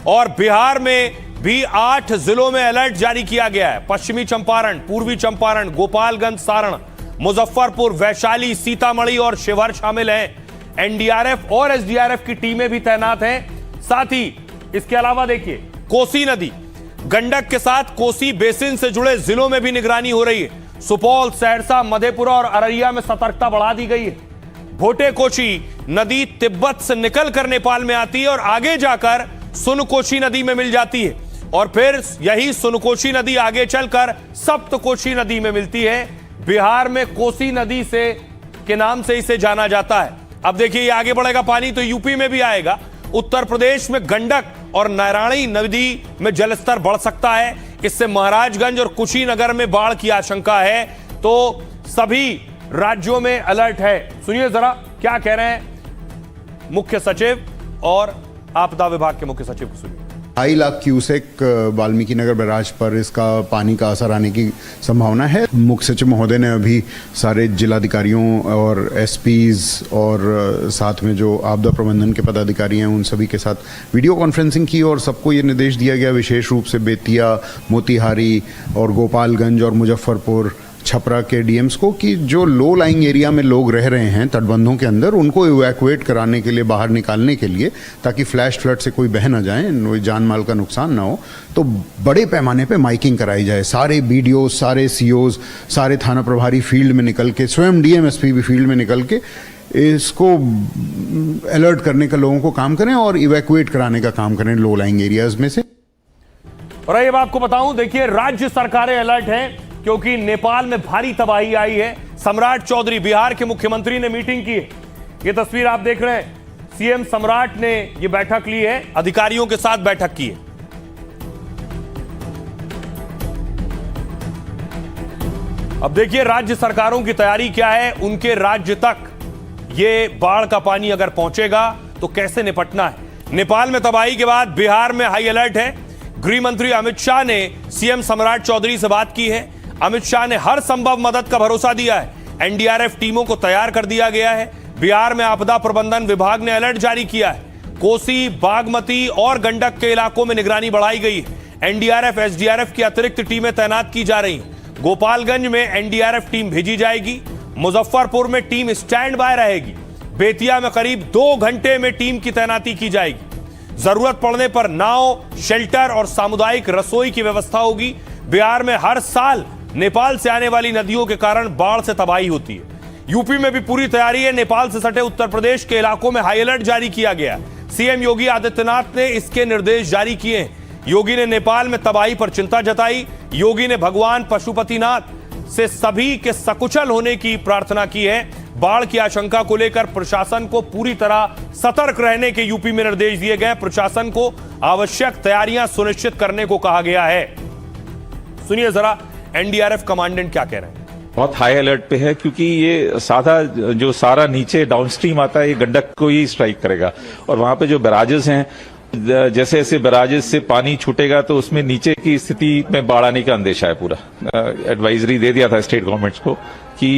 और बिहार में भी 8 जिलों में अलर्ट जारी किया गया है। पश्चिमी चंपारण, पूर्वी चंपारण, गोपालगंज, सारण, मुजफ्फरपुर, वैशाली, सीतामढ़ी और शिवहर शामिल हैं। एनडीआरएफ और एसडीआरएफ की टीमें भी तैनात हैं। साथ ही इसके अलावा देखिए, कोसी नदी, गंडक के साथ कोसी बेसिन से जुड़े जिलों में भी निगरानी हो रही है। सुपौल, सहरसा, मधेपुरा और अररिया में सतर्कता बढ़ा दी गई है। भोटे कोशी नदी तिब्बत से निकलकर नेपाल में आती है और आगे जाकर सुनकोशी नदी में मिल जाती है और फिर यही सुनकोशी नदी आगे चलकर सप्तकोशी नदी में मिलती है। बिहार में कोसी नदी से के नाम से इसे जाना जाता है। अब देखिए, ये आगे बढ़ेगा पानी तो यूपी में भी आएगा। उत्तर प्रदेश में गंडक और नारायणी नदी में जलस्तर बढ़ सकता है। इससे महाराजगंज और कुशीनगर में बाढ़ की आशंका है। तो सभी राज्यों में अलर्ट है। सुनिए जरा क्या कह रहे हैं मुख्य सचिव और आपदा विभाग के मुख्य सचिव को सुनिए। 2.5 लाख क्यूसेक वाल्मीकि नगर बैराज पर इसका पानी का असर आने की संभावना है। मुख्य सचिव महोदय ने अभी सारे जिलाधिकारियों और एसपीज और साथ में जो आपदा प्रबंधन के पदाधिकारी हैं उन सभी के साथ वीडियो कॉन्फ्रेंसिंग की और सबको ये निर्देश दिया गया, विशेष रूप से बेतिया, मोतिहारी और गोपालगंज और मुजफ्फरपुर, छपरा के डीएम्स को, कि जो लो लाइंग एरिया में लोग रह रहे हैं तटबंधों के अंदर, उनको इवैक्यूएट कराने के लिए, बाहर निकालने के लिए, ताकि फ्लैश फ्लड से कोई बह ना जाए, कोई जान माल का नुकसान ना हो। तो बड़े पैमाने पे माइकिंग कराई जाए। सारे बीडीओ, सारे सीओज, सारे थाना प्रभारी फील्ड में निकल के, स्वयं डीएमएसपी भी फील्ड में निकल के इसको अलर्ट करने का लोगों को काम करें और इवैक्यूएट कराने का काम करें लो लाइंग एरियाज में से। और ये आपको बताऊं, देखिए, राज्य सरकारें अलर्ट हैं क्योंकि नेपाल में भारी तबाही आई है। सम्राट चौधरी, बिहार के मुख्यमंत्री ने मीटिंग की है। ये तस्वीर आप देख रहे हैं, सीएम सम्राट ने ये बैठक ली है, अधिकारियों के साथ बैठक की है। अब देखिए राज्य सरकारों की तैयारी क्या है। उनके राज्य तक ये बाढ़ का पानी अगर पहुंचेगा तो कैसे निपटना है। नेपाल में तबाही के बाद बिहार में हाई अलर्ट है। गृह मंत्री अमित शाह ने सीएम सम्राट चौधरी से बात की है। अमित शाह ने हर संभव मदद का भरोसा दिया है। एनडीआरएफ टीमों को तैयार कर दिया गया है। बिहार में आपदा प्रबंधन विभाग ने अलर्ट जारी किया है। कोसी, बागमती और गंडक के इलाकों में निगरानी बढ़ाई गई है। एनडीआरएफ, एसडीआरएफ की अतिरिक्त टीमें तैनात की जा रही हैं। गोपालगंज में एनडीआरएफ टीम भेजी जाएगी। मुजफ्फरपुर में टीम स्टैंड बाय रहेगी। बेतिया में करीब 2 घंटे में टीम की तैनाती की जाएगी। जरूरत पड़ने पर नाव, शेल्टर और सामुदायिक रसोई की व्यवस्था होगी। बिहार में हर साल नेपाल से आने वाली नदियों के कारण बाढ़ से तबाही होती है। यूपी में भी पूरी तैयारी है। नेपाल से सटे उत्तर प्रदेश के इलाकों में हाई अलर्ट जारी किया गया है। सीएम योगी आदित्यनाथ ने इसके निर्देश जारी किए हैं। योगी ने नेपाल में तबाही पर चिंता जताई। योगी ने भगवान पशुपतिनाथ से सभी के सकुशल होने की प्रार्थना की है। बाढ़ की आशंका को लेकर प्रशासन को पूरी तरह सतर्क रहने के यूपी में निर्देश दिए गए। प्रशासन को आवश्यक तैयारियां सुनिश्चित करने को कहा गया है। सुनिए जरा एनडीआरएफ कमांडेंट क्या कह रहे हैं। बहुत हाई अलर्ट पे है क्योंकि ये साधा जो सारा नीचे डाउनस्ट्रीम आता है ये गंडक को ही स्ट्राइक करेगा और वहां पे जो बैराजेस हैं, जैसे जैसे बैराजेस से पानी छूटेगा तो उसमें नीचे की स्थिति में बाढ़ आने का अंदेशा है। पूरा एडवाइजरी दे दिया था स्टेट गवर्नमेंट्स को कि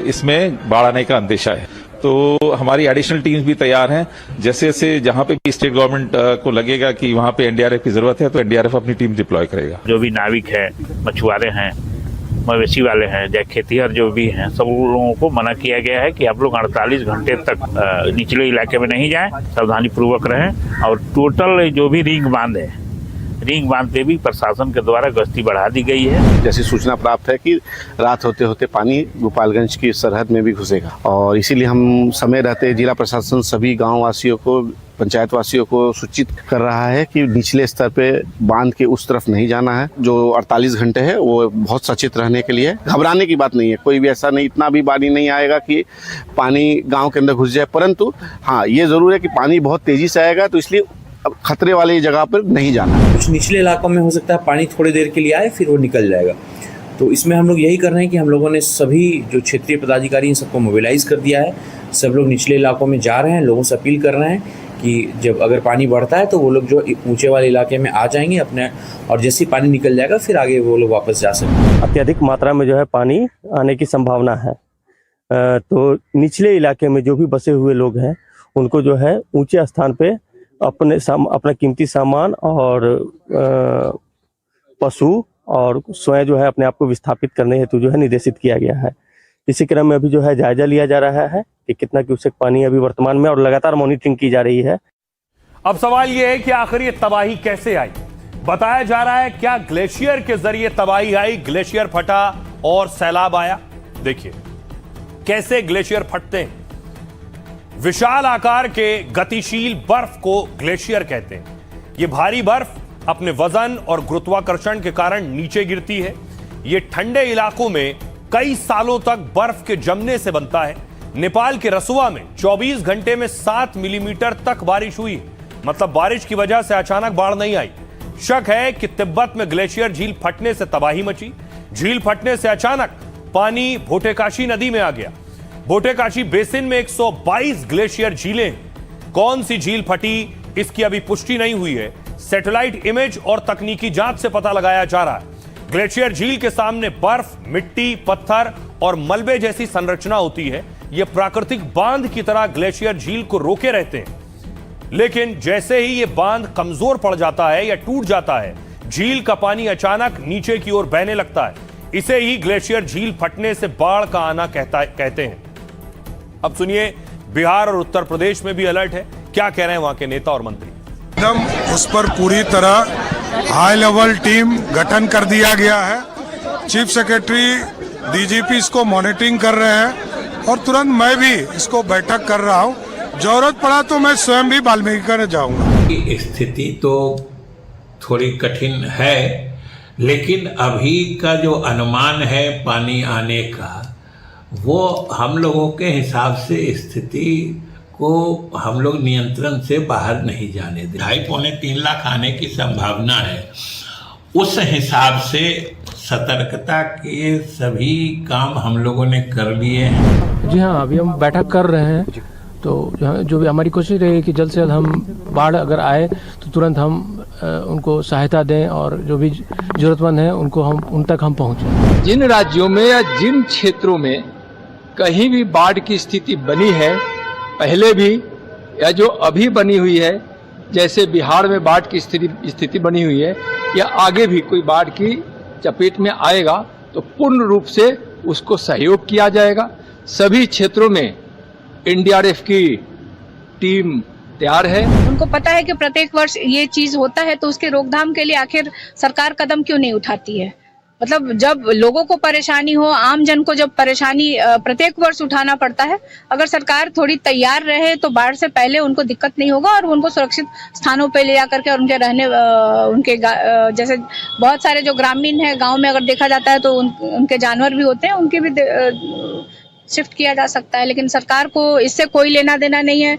इसमें बाढ़ आने का अंदेशा है। तो हमारी एडिशनल टीम्स भी तैयार हैं। जैसे जैसे जहां पे भी स्टेट गवर्नमेंट को लगेगा कि वहां पे एनडीआरएफ की जरूरत है तो एनडीआरएफ अपनी टीम डिप्लॉय करेगा। जो भी नाविक है, मछुआरे हैं, मवेशी वाले हैं, या खेतिहर जो भी हैं, सब लोगों को मना किया गया है कि आप लोग 48 घंटे तक निचले इलाके में नहीं जाएं, सावधानी पूर्वक रहें। और टोटल जो भी रिंग बांध है, रिंग बांध पे भी प्रशासन के द्वारा गश्ती बढ़ा दी गई है। जैसी सूचना प्राप्त है कि रात होते होते पानी गोपालगंज की सरहद में भी घुसेगा और इसीलिए हम समय रहते जिला प्रशासन सभी गाँव वासियों को, पंचायत वासियों को सूचित कर रहा है कि निचले स्तर पे बांध के उस तरफ नहीं जाना है। जो 48 घंटे है वो बहुत सचेत रहने के लिए, घबराने की बात नहीं है। कोई भी ऐसा नहीं, इतना भी पानी नहीं आएगा कि पानी गांव के अंदर घुस जाए, परंतु हाँ ये जरूर है कि पानी बहुत तेजी से आएगा, तो इसलिए अब खतरे वाली जगह पर नहीं जाना। कुछ निचले इलाकों में हो सकता है पानी थोड़ी देर के लिए आए फिर वो निकल जाएगा। तो इसमें हम लोग यही कर रहे हैं कि हम लोगों ने सभी जो क्षेत्रीय पदाधिकारी हैं सबको मोबिलाइज कर दिया है। सब लोग निचले इलाकों में जा रहे हैं, लोगों से अपील कर रहे हैं कि जब अगर पानी बढ़ता है तो वो लोग जो ऊंचे वाले इलाके में आ जाएंगे अपने, और जैसे ही पानी निकल जाएगा फिर आगे वो लोग वापस जा सकते। अत्यधिक मात्रा में जो है पानी आने की संभावना है, तो निचले इलाके में जो भी बसे हुए लोग हैं उनको जो है ऊंचे स्थान पे अपना कीमती सामान और पशु और स्वयं जो है अपने आप को विस्थापित करने हेतु जो है निर्देशित किया गया है। इसी क्रम में अभी जो है जायजा लिया जा रहा है कि कितना क्यूसेक पानी अभी वर्तमान में, और लगातार मॉनिटरिंग की जा रही है। अब सवाल यह है कि आखिर ये तबाही कैसे आई। बताया जा रहा है क्या ग्लेशियर के जरिए तबाही आई, ग्लेशियर फटा और सैलाब आया। देखिए कैसे ग्लेशियर फटते हैं। विशाल आकार के गतिशील बर्फ को ग्लेशियर कहते हैं। यह भारी बर्फ अपने वजन और गुरुत्वाकर्षण के कारण नीचे गिरती है। यह ठंडे इलाकों में कई सालों तक बर्फ के जमने से बनता है। नेपाल के रसुआ में 24 घंटे में 7 मिलीमीटर तक बारिश हुई। मतलब बारिश की वजह से अचानक बाढ़ नहीं आई। शक है कि तिब्बत में ग्लेशियर झील फटने से तबाही मची। झील फटने से अचानक पानी भोटेकाशी नदी में आ गया। भोटेकाशी बेसिन में 122 ग्लेशियर झीलें हैं। कौन सी झील फटी इसकी अभी पुष्टि नहीं हुई है। सैटेलाइट इमेज और तकनीकी जांच से पता लगाया जा रहा है। ग्लेशियर झील के सामने बर्फ, मिट्टी, पत्थर और मलबे जैसी संरचना होती है। यह प्राकृतिक बांध की तरह ग्लेशियर झील को रोके रहते हैं। लेकिन जैसे ही यह बांध कमजोर पड़ जाता है या टूट जाता है, झील का पानी अचानक नीचे की ओर बहने लगता है। इसे ही ग्लेशियर झील फटने से बाढ़ का आना कहते हैं। अब सुनिए, बिहार और उत्तर प्रदेश में भी अलर्ट है। क्या कह रहे हैं वहां के नेता और मंत्री। एकदम उस पर पूरी तरह हाई लेवल टीम गठन कर दिया गया है। चीफ सेक्रेटरी, डीजीपी इसको मॉनिटरिंग कर रहे हैं और तुरंत मैं भी इसको बैठक कर रहा हूँ। जरूरत पड़ा तो मैं स्वयं भी वाल्मीकि जाऊंगा। स्थिति तो थोड़ी कठिन है, लेकिन अभी का जो अनुमान है पानी आने का, वो हम लोगों के हिसाब से स्थिति को हम लोग नियंत्रण से बाहर नहीं जाने दें। 2.5-3 लाख आने की संभावना है। उस हिसाब से सतर्कता के सभी काम हम लोगों ने कर लिए हैं। जी हाँ, अभी हम बैठक कर रहे हैं। तो जो भी हमारी कोशिश रहेगी कि जल्द से जल्द हम बाढ़ अगर आए तो तुरंत हम उनको सहायता दें और जो भी जरूरतमंद है उन तक हम पहुँचें। जिन राज्यों में या जिन क्षेत्रों में कहीं भी बाढ़ की स्थिति बनी है, पहले भी या जो अभी बनी हुई है, जैसे बिहार में बाढ़ की स्थिति बनी हुई है, या आगे भी कोई बाढ़ की चपेट में आएगा तो पूर्ण रूप से उसको सहयोग किया जाएगा। सभी क्षेत्रों में एनडीआरएफ की टीम तैयार है। उनको पता है कि प्रत्येक वर्ष ये चीज होता है, तो उसके रोकथाम के लिए आखिर सरकार कदम क्यों नहीं उठाती है। मतलब जब लोगों को परेशानी हो, आम जन को जब परेशानी प्रत्येक वर्ष उठाना पड़ता है, अगर सरकार थोड़ी तैयार रहे तो बाढ़ से पहले उनको दिक्कत नहीं होगा और उनको सुरक्षित स्थानों पे ले जाकर के और उनके रहने उनके जैसे बहुत सारे जो ग्रामीण है, गांव में अगर देखा जाता है तो उनके जानवर भी होते हैं, उनके भी शिफ्ट किया जा सकता है। लेकिन सरकार को इससे कोई लेना देना नहीं है।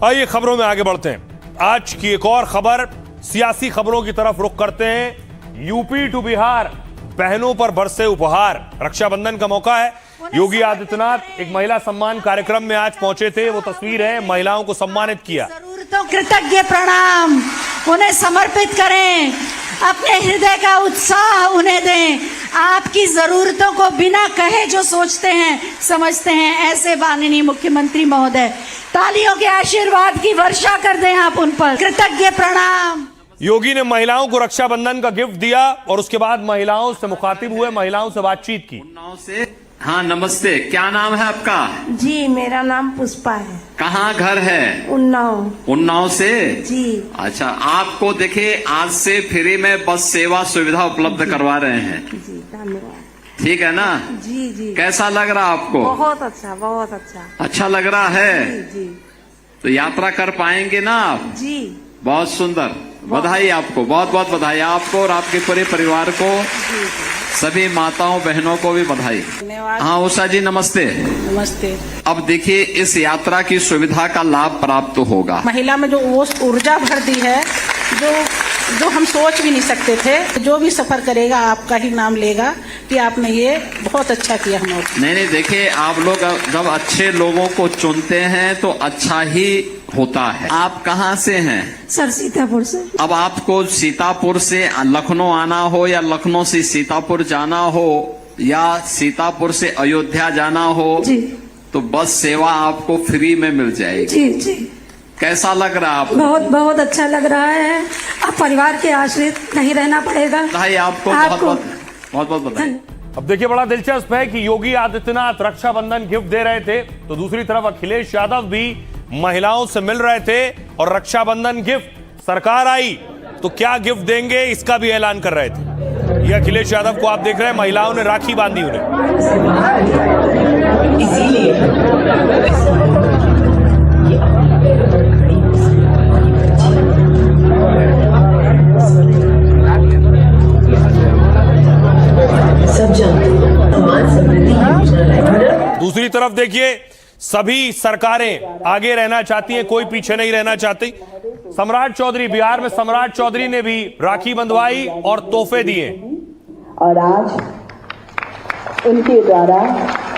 आइए खबरों में आगे बढ़ते हैं। आज की एक और खबर, सियासी खबरों की तरफ रुख करते हैं। यूपी टू बिहार, बहनों पर बरसे उपहार। रक्षाबंधन का मौका है। योगी आदित्यनाथ एक महिला सम्मान कार्यक्रम में आज पहुंचे थे। वो तस्वीर है, महिलाओं को सम्मानित किया। जरूरतों कृतज्ञ प्रणाम उन्हें समर्पित करें, अपने हृदय का उत्साह उन्हें दें। आपकी जरूरतों को बिना कहे जो सोचते हैं, समझते हैं, ऐसे माननीय मुख्यमंत्री महोदय, तालियों के आशीर्वाद की वर्षा कर दें आप उन पर। कृतज्ञ प्रणाम। योगी ने महिलाओं को रक्षाबंधन का गिफ्ट दिया और उसके बाद महिलाओं से मुखातिब हुए, महिलाओं से बातचीत की। हाँ, नमस्ते। क्या नाम है आपका? जी, मेरा नाम पुष्पा है। कहाँ घर है? उन्नाव से? जी। अच्छा, आपको देखिए आज से फ्री में बस सेवा सुविधा उपलब्ध करवा रहे हैं। जी, धन्यवाद। ठीक है ना? जी जी। कैसा लग रहा आपको? बहुत अच्छा, बहुत अच्छा। अच्छा लग रहा है? जी जी। तो यात्रा कर पाएंगे ना आप? जी। बहुत सुंदर, बधाई आपको, बहुत बहुत बधाई आपको और आपके पूरे परिवार को, सभी माताओं बहनों को भी बधाई। हाँ उषा जी, नमस्ते। नमस्ते। अब देखिए, इस यात्रा की सुविधा का लाभ प्राप्त होगा। महिला में जो वो ऊर्जा भर दी है, जो हम सोच भी नहीं सकते थे। जो भी सफर करेगा आपका ही नाम लेगा कि आपने ये बहुत अच्छा किया। हम नहीं, देखिए, आप लोग जब अच्छे लोगों को चुनते हैं तो अच्छा ही होता है। आप कहाँ से हैं? सर, सीतापुर से। अब आपको सीतापुर से लखनऊ आना हो या लखनऊ से सीतापुर जाना हो या सीतापुर से अयोध्या जाना हो, जी, तो बस सेवा आपको फ्री में मिल जाएगी। जी जी। कैसा लग रहा है आपको? बहुत बहुत अच्छा लग रहा है। अब परिवार के आश्रित नहीं रहना पड़ेगा। बधाई आपको, बहुत बहुत बधाई। अब देखिए, बड़ा दिलचस्प है कि योगी आदित्यनाथ रक्षाबंधन गिफ्ट दे रहे थे, तो दूसरी तरफ अखिलेश यादव भी महिलाओं से मिल रहे थे और रक्षाबंधन गिफ्ट सरकार आई तो क्या गिफ्ट देंगे इसका भी ऐलान कर रहे थे। ये अखिलेश यादव को आप देख रहे हैं, महिलाओं ने राखी बांधी उन्हें। दूसरी तरफ देखिए, सभी सरकारें आगे रहना चाहती हैं, कोई पीछे नहीं रहना चाहती। सम्राट चौधरी, बिहार में सम्राट चौधरी ने भी राखी बंधवाई और तोहफे दिए। और आज उनके द्वारा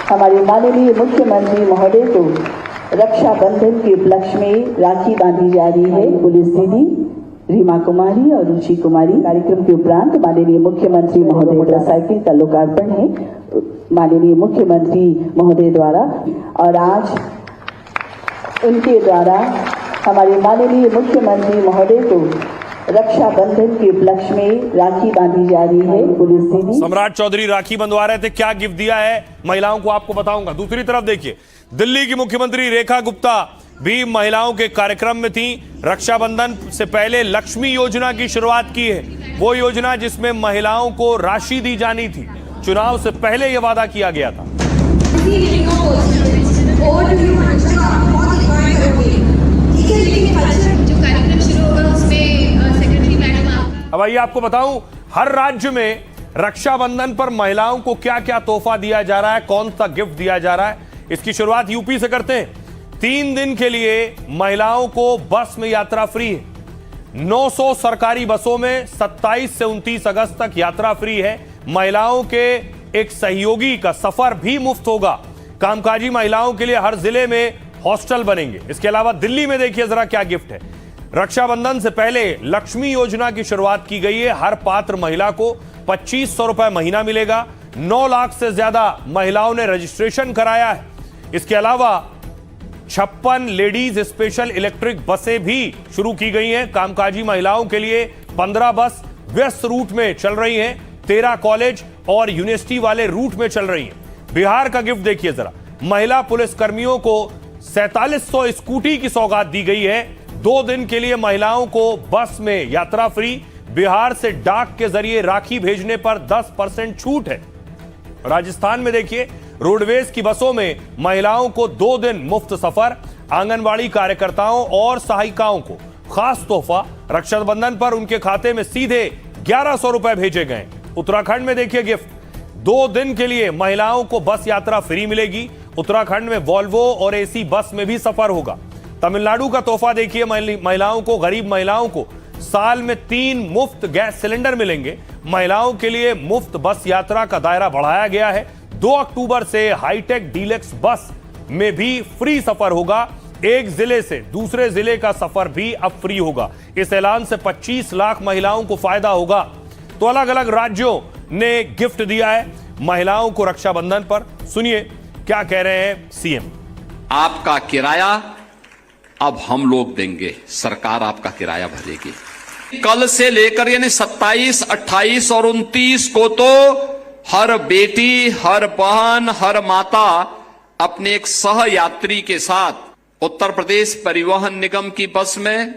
हमारे माननीय मुख्यमंत्री महोदय को रक्षाबंधन के उपलक्ष्य में राखी बांधी जा रही है। पुलिस दीदी रीमा कुमारी और रुचि कुमारी। कार्यक्रम के उपरांत माननीय मुख्यमंत्री महोदय मोटरसाइकिल का लोकार्पण है माननीय मुख्यमंत्री महोदय द्वारा। और आज उनके द्वारा हमारे माननीय मुख्यमंत्री महोदय को रक्षाबंधन के उपलक्ष्य में राखी बांधी जा रही है। पुलिस दीदी सम्राट चौधरी राखी बंधवा रहे थे, क्या गिफ्ट दिया है महिलाओं को आपको बताऊंगा। दूसरी तरफ देखिए, दिल्ली की मुख्यमंत्री रेखा गुप्ता भी महिलाओं के कार्यक्रम में थी। रक्षाबंधन से पहले लक्ष्मी योजना की शुरुआत की है, वो योजना जिसमें महिलाओं को राशि दी जानी थी। चुनाव से पहले यह वादा किया गया था। अब आइए आपको बताऊं, हर राज्य में रक्षाबंधन पर महिलाओं को क्या क्या तोहफा दिया जा रहा है, कौन सा गिफ्ट दिया जा रहा है। इसकी शुरुआत यूपी से करते हैं। 3 दिन के लिए महिलाओं को बस में यात्रा फ्री है। 900 सरकारी बसों में 27 से 29 अगस्त तक यात्रा फ्री है। महिलाओं के एक सहयोगी का सफर भी मुफ्त होगा। कामकाजी महिलाओं के लिए हर जिले में हॉस्टल बनेंगे। इसके अलावा दिल्ली में देखिए जरा क्या गिफ्ट है। रक्षाबंधन से पहले लक्ष्मी योजना की शुरुआत की गई है। हर पात्र महिला को 2500 रुपए महीना मिलेगा। 9 लाख से ज्यादा महिलाओं ने रजिस्ट्रेशन कराया है। इसके अलावा 56 लेडीज स्पेशल इलेक्ट्रिक बसें भी शुरू की गई हैं। कामकाजी महिलाओं के लिए 15 बस व्यस्त रूट में चल रही हैं। 13 कॉलेज और यूनिवर्सिटी वाले रूट में चल रही हैं। बिहार का गिफ्ट देखिए जरा, महिला पुलिस कर्मियों को 4700 स्कूटी की सौगात दी गई है। 2 दिन के लिए महिलाओं को बस में यात्रा फ्री। बिहार से डाक के जरिए राखी भेजने पर 10% छूट है। राजस्थान में देखिए, रोडवेज की बसों में महिलाओं को 2 दिन मुफ्त सफर। आंगनवाड़ी कार्यकर्ताओं और सहायिकाओं को खास तोहफा। रक्षाबंधन पर उनके खाते में सीधे 1100 रुपए भेजे गए। उत्तराखंड में देखिए गिफ्ट, 2 दिन के लिए महिलाओं को बस यात्रा फ्री मिलेगी। उत्तराखंड में वॉल्वो और एसी बस में भी सफर होगा। तमिलनाडु का तोहफा देखिए, महिलाओं को, गरीब महिलाओं को साल में 3 मुफ्त गैस सिलेंडर मिलेंगे। महिलाओं के लिए मुफ्त बस यात्रा का दायरा बढ़ाया गया है। 2 अक्टूबर से हाईटेक डीलक्स बस में भी फ्री सफर होगा। एक जिले से दूसरे जिले का सफर भी अब फ्री होगा। इस ऐलान से 25 लाख महिलाओं को फायदा होगा। तो अलग अलग राज्यों ने गिफ्ट दिया है महिलाओं को रक्षाबंधन पर। सुनिए क्या कह रहे हैं सीएम। आपका किराया अब हम लोग देंगे, सरकार आपका किराया भरेगी। कल से लेकर यानी 27, 28 और 29 को तो हर बेटी, हर बहन, हर माता अपने एक सह यात्री के साथ उत्तर प्रदेश परिवहन निगम की बस में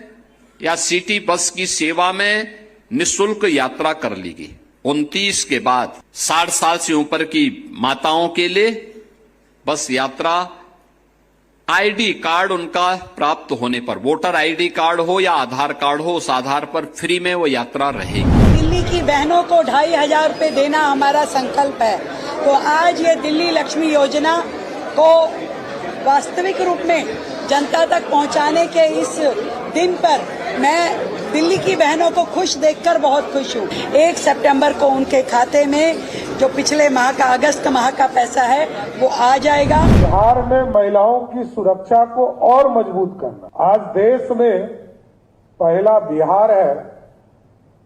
या सिटी बस की सेवा में निःशुल्क यात्रा कर लेगी। 29 के बाद 60 साल से ऊपर की माताओं के लिए बस यात्रा आईडी कार्ड उनका प्राप्त होने पर, वोटर आईडी कार्ड हो या आधार कार्ड हो, उस आधार पर फ्री में वो यात्रा रहेगी। दिल्ली की बहनों को 2500 रुपए देना हमारा संकल्प है। तो आज ये दिल्ली लक्ष्मी योजना को वास्तविक रूप में जनता तक पहुंचाने के इस दिन पर मैं दिल्ली की बहनों को खुश देखकर बहुत खुश हूँ। 1 सितंबर को उनके खाते में जो पिछले माह का, अगस्त माह का पैसा है वो आ जाएगा। बिहार में महिलाओं की सुरक्षा को और मजबूत करना। आज देश में पहला बिहार है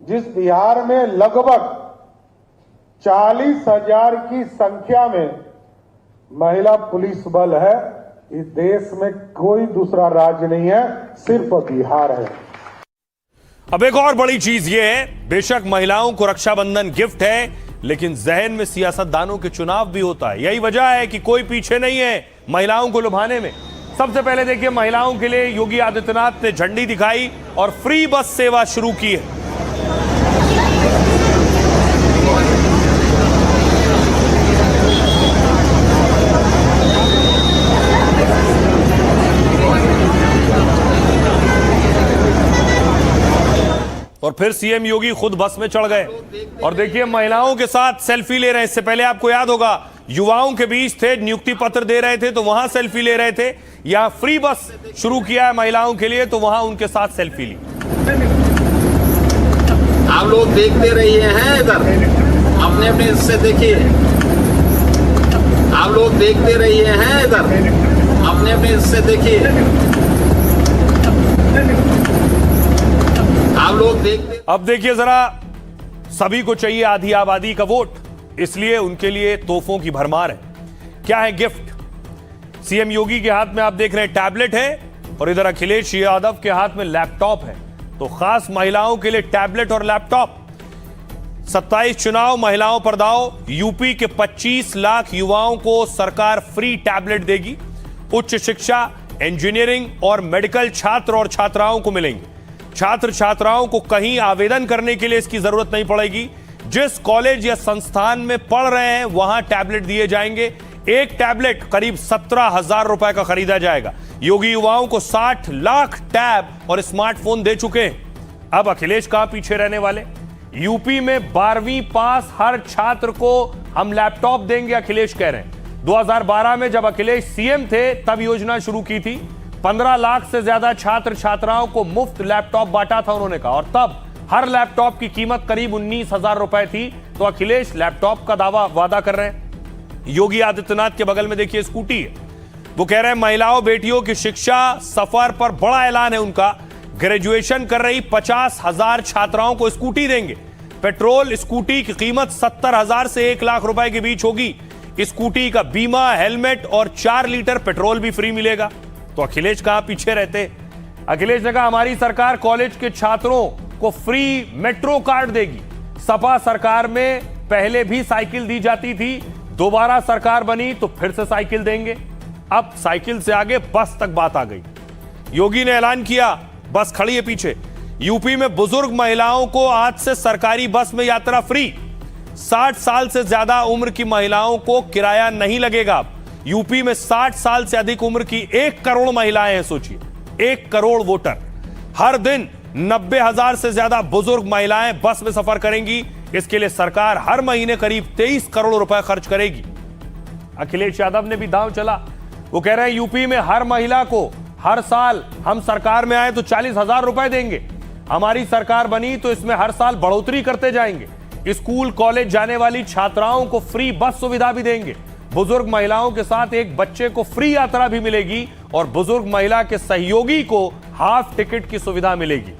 जिस बिहार में लगभग 40,000 की संख्या में महिला पुलिस बल है। इस देश में कोई दूसरा राज्य नहीं है, सिर्फ बिहार है। अब एक और बड़ी चीज ये है, बेशक महिलाओं को रक्षाबंधन गिफ्ट है, लेकिन जहन में सियासतदानों के चुनाव भी होता है। यही वजह है कि कोई पीछे नहीं है महिलाओं को लुभाने में। सबसे पहले देखिए, महिलाओं के लिए योगी आदित्यनाथ ने झंडी दिखाई और फ्री बस सेवा शुरू की है। और फिर सीएम योगी खुद बस में चढ़ गए और देखिए महिलाओं के साथ सेल्फी ले रहे हैं। इससे पहले आपको याद होगा, युवाओं के बीच थे, नियुक्ति पत्र दे रहे थे तो वहां सेल्फी ले रहे थे। यहां फ्री बस शुरू किया है महिलाओं के लिए तो वहां उनके साथ सेल्फी ली। आप लोग देखते रहिए हैं, इधर अपने अपने हिस्से देखिए। आप लोग देखते रहिए हैं, इधर अपने अपने हिस्से देखिए। आप लोग देखते। अब देखिए जरा, सभी को चाहिए आधी आबादी का वोट, इसलिए उनके लिए तोहफों की भरमार है। क्या है गिफ्ट? सीएम योगी के हाथ में आप देख रहे हैं टैबलेट है और इधर अखिलेश यादव के हाथ में लैपटॉप है। तो खास महिलाओं के लिए टैबलेट और लैपटॉप। 27 चुनाव महिलाओं पर दाव। यूपी के 25 लाख युवाओं को सरकार फ्री टैबलेट देगी। उच्च शिक्षा, इंजीनियरिंग और मेडिकल छात्र और छात्राओं को मिलेंगे। छात्र छात्राओं को कहीं आवेदन करने के लिए इसकी जरूरत नहीं पड़ेगी। जिस कॉलेज या संस्थान में पढ़ रहे हैं वहां टैबलेट दिए जाएंगे। एक टैबलेट करीब 17,000 रुपए का खरीदा जाएगा। योगी युवाओं को 60 लाख टैब और स्मार्टफोन दे चुके हैं। अब अखिलेश कहां पीछे रहने वाले? यूपी में 12वीं पास हर छात्र को हम लैपटॉप देंगे, अखिलेश कह रहे हैं। 2012 में जब अखिलेश सीएम थे तब योजना शुरू की थी। 15 लाख से ज्यादा छात्र छात्राओं को मुफ्त लैपटॉप बांटा था उन्होंने कहा, और तब हर लैपटॉप की कीमत करीब 19,000 रुपए थी। तो अखिलेश लैपटॉप का वादा कर रहे हैं। योगी आदित्यनाथ के बगल में देखिए स्कूटी है। वो कह रहे हैं महिलाओं बेटियों की शिक्षा सफर पर बड़ा ऐलान है उनका। ग्रेजुएशन कर रही 50,000 छात्राओं को स्कूटी देंगे। पेट्रोल स्कूटी की कीमत 70,000 से 1 लाख रुपए के बीच होगी। स्कूटी का बीमा, हेलमेट और 4 लीटर पेट्रोल भी फ्री मिलेगा। तो अखिलेश कहां पीछे रहते? अखिलेश ने कहा हमारी सरकार कॉलेज के छात्रों को फ्री मेट्रो कार्ड देगी। सपा सरकार में पहले भी साइकिल दी जाती थी, दोबारा सरकार बनी तो फिर से साइकिल देंगे। अब साइकिल से आगे बस तक बात आ गई। योगी ने ऐलान किया, बस खड़ी है पीछे। यूपी में बुजुर्ग महिलाओं को आज से सरकारी बस में यात्रा फ्री। 60 साल से ज्यादा उम्र की महिलाओं को किराया नहीं लगेगा। यूपी में 60 साल से अधिक उम्र की 1 करोड़ महिलाएं हैं। सोचिए, 1 करोड़ वोटर। हर दिन 90,000 से ज्यादा बुजुर्ग महिलाएं बस में सफर करेंगी। इसके लिए सरकार हर महीने करीब 23 करोड़ रुपए खर्च करेगी। अखिलेश यादव ने भी दांव चला। वो कह रहे हैं यूपी में हर महिला को हर साल हम सरकार में आए तो 40,000 रुपए देंगे। हमारी सरकार बनी तो इसमें हर साल बढ़ोतरी करते जाएंगे। स्कूल कॉलेज जाने वाली छात्राओं को फ्री बस सुविधा भी देंगे। बुजुर्ग महिलाओं के साथ एक बच्चे को फ्री यात्रा भी मिलेगी और बुजुर्ग महिला के सहयोगी को हाफ टिकट की सुविधा मिलेगी।